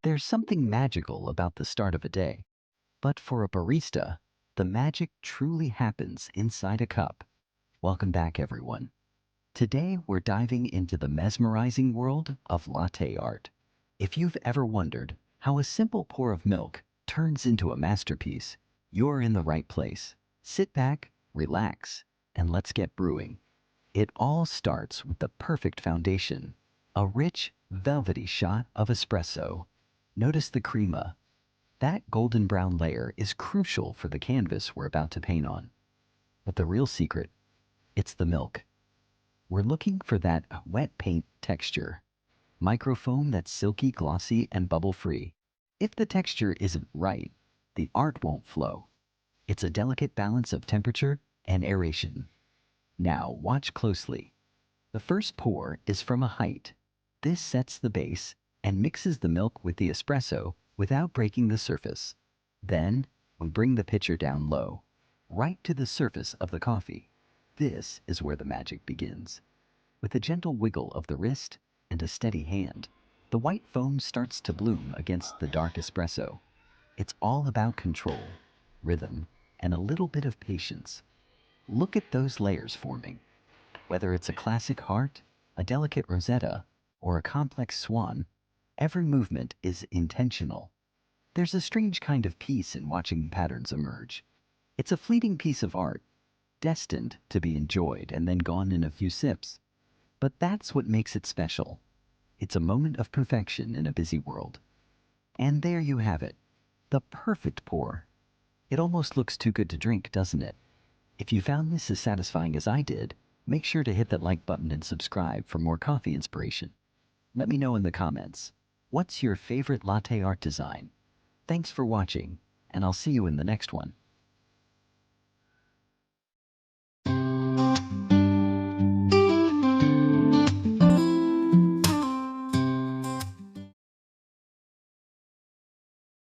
There's something magical about the start of a day. But for a barista, the magic truly happens inside a cup. Welcome back, everyone. Today, we're diving into the mesmerizing world of latte art. If you've ever wondered how a simple pour of milk turns into a masterpiece, you're in the right place. Sit back, relax, and let's get brewing. It all starts with the perfect foundation, a rich, velvety shot of espresso. Notice the crema. That golden brown layer is crucial for the canvas we're about to paint on. But the real secret, it's the milk. We're looking for that wet paint texture. Microfoam that's silky, glossy, and bubble-free. If the texture isn't right, the art won't flow. It's a delicate balance of temperature and aeration. Now watch closely. The first pour is from a height. This sets the base and mixes the milk with the espresso without breaking the surface. Then we bring the pitcher down low, right to the surface of the coffee. This is where the magic begins. With a gentle wiggle of the wrist and a steady hand, the white foam starts to bloom against the dark espresso. It's all about control, rhythm, and a little bit of patience. Look at those layers forming. Whether it's a classic heart, a delicate rosetta, or a complex swan, every movement is intentional. There's a strange kind of peace in watching patterns emerge. It's a fleeting piece of art, destined to be enjoyed and then gone in a few sips. But that's what makes it special. It's a moment of perfection in a busy world. And there you have it, the perfect pour. It almost looks too good to drink, doesn't it? If you found this as satisfying as I did, make sure to hit that like button and subscribe for more coffee inspiration. Let me know in the comments, what's your favorite latte art design? Thanks for watching, and I'll see you in the next one.